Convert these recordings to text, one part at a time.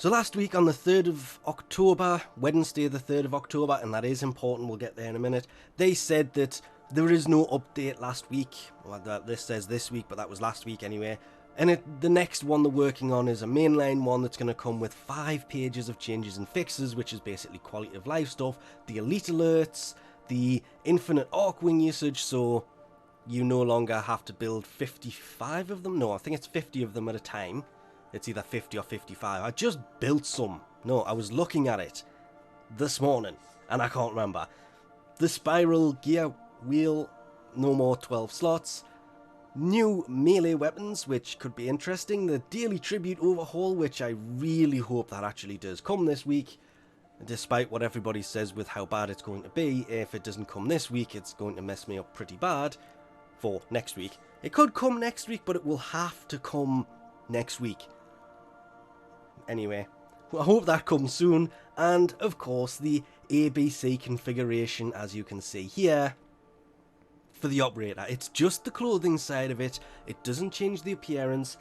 So last week on the 3rd of October, Wednesday the 3rd of October, and that is important, we'll get there in a minute, they said that there is no update last week. Well, this says this week, but that was last week anyway. And the next one they're working on is a mainline one that's going to come with 5 pages of changes and fixes, which is basically quality of life stuff, the elite alerts, the infinite arc wing usage, so you no longer have to build 55 of them. No, I think it's 50 of them at a time. It's either 50 or 55. I just built some. No, I was looking at it this morning, and I can't remember. The spiral gear wheel, no more 12 slots. New melee weapons, which could be interesting. The daily tribute overhaul, which I really hope that actually does come this week. Despite what everybody says with how bad it's going to be, if it doesn't come this week, it's going to mess me up pretty bad for next week. It could come next week, but it will have to come next week. Anyway, I hope that comes soon. And of course, the ABC configuration, as you can see here, for the operator. It's just the clothing side of it. It doesn't change the appearance.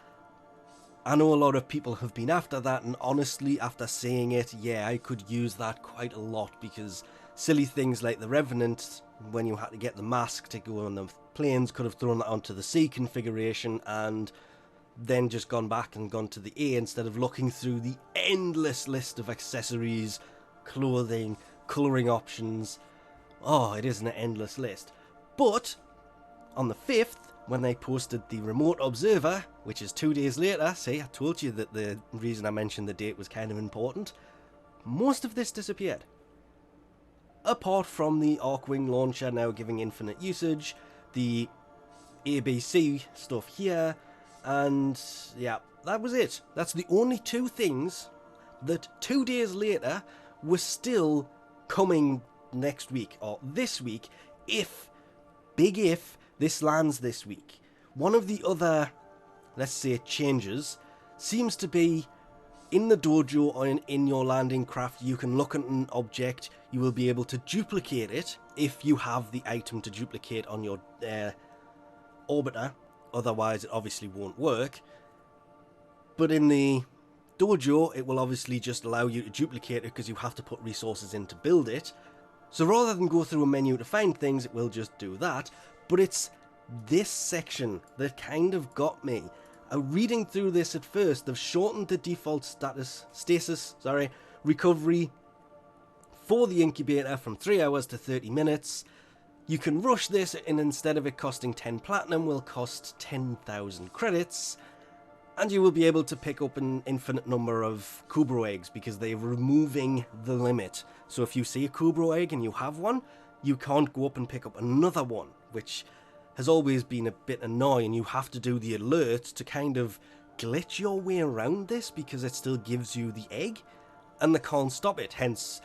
I know a lot of people have been after that, and honestly, after saying it, yeah, I could use that quite a lot, because silly things like the Revenant, when you had to get the mask to go on the planes, could have thrown that onto the C configuration and then just gone back and gone to the A instead of looking through the endless list of accessories, clothing, colouring options. Oh, it is an endless list. But on the 5th, when they posted the remote observer, which is 2 days later, see, I told you that the reason I mentioned the date was kind of important, most of this disappeared. Apart from the Arcwing launcher now giving infinite usage, the ABC stuff here, and yeah, that was it. That's the only 2 things that 2 days later were still coming next week, or this week, if, big if, this lands this week. One of the other, let's say, changes seems to be in the dojo or in your landing craft, you can look at an object, you will be able to duplicate it if you have the item to duplicate on your orbiter. Otherwise, it obviously won't work. But in the dojo, it will obviously just allow you to duplicate it because you have to put resources in to build it. So rather than go through a menu to find things, it will just do that. But it's this section that kind of got me. Reading through this at first, they've shortened the default stasis recovery for the incubator from 3 hours to 30 minutes. You can rush this, and instead of it costing 10 platinum, will cost 10,000 credits. And you will be able to pick up an infinite number of Kubro eggs because they're removing the limit. So if you see a Kubro egg and you have one, you can't go up and pick up another one, which has always been a bit annoying. You have to do the alert to kind of glitch your way around this because it still gives you the egg, and they can't stop it. Hence,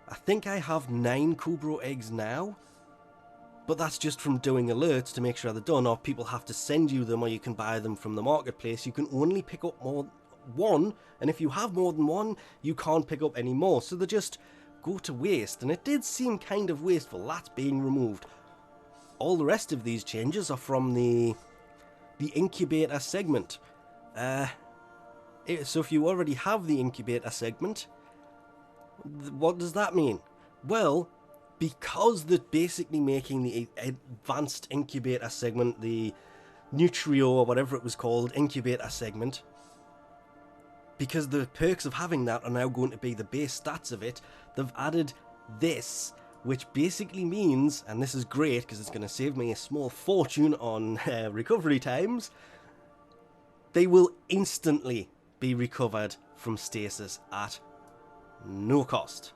I think I have 9 Kubro eggs now. But that's just from doing alerts to make sure they're done, or people have to send you them, or you can buy them from the marketplace. You can only pick up one, and if you have more than one, you can't pick up any more. So they just go to waste, and it did seem kind of wasteful. That's being removed. All the rest of these changes are from the incubator segment. So if you already have the incubator segment, what does that mean? Well, because they're basically making the advanced incubator segment, the Nutrio or whatever it was called, incubator segment, because the perks of having that are now going to be the base stats of it, they've added this, which basically means, and this is great because it's going to save me a small fortune on recovery times, they will instantly be recovered from stasis at no cost.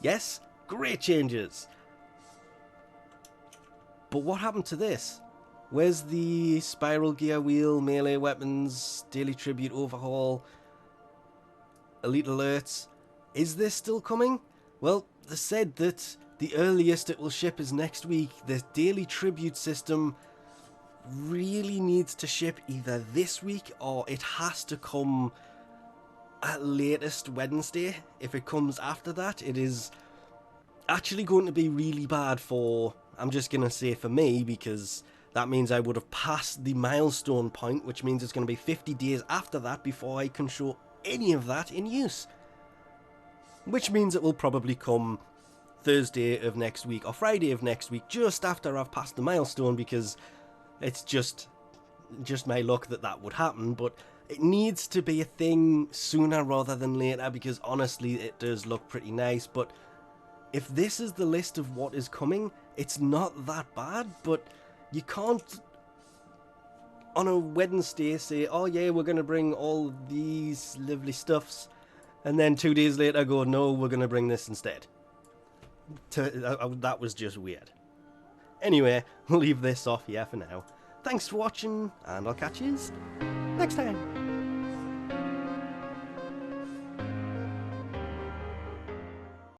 Yes? Great changes. But what happened to this? Where's the spiral gear wheel, melee weapons, daily tribute overhaul, elite alerts? Is this still coming? Well, they said that the earliest it will ship is next week. The daily tribute system really needs to ship either this week or it has to come at latest Wednesday. If it comes after that, it is actually going to be really bad for, I'm just going to say for me, because that means I would have passed the milestone point, which means it's going to be 50 days after that before I can show any of that in use. Which means it will probably come Thursday of next week or Friday of next week, just after I've passed the milestone, because it's just my luck that would happen. But it needs to be a thing sooner rather than later, because honestly it does look pretty nice. But if this is the list of what is coming, it's not that bad. But you can't on a Wednesday say, oh yeah, we're going to bring all these lovely stuffs, and then 2 days later go, no, we're going to bring this instead. That was just weird. Anyway, we'll leave this off here for now. Thanks for watching, and I'll catch you next time.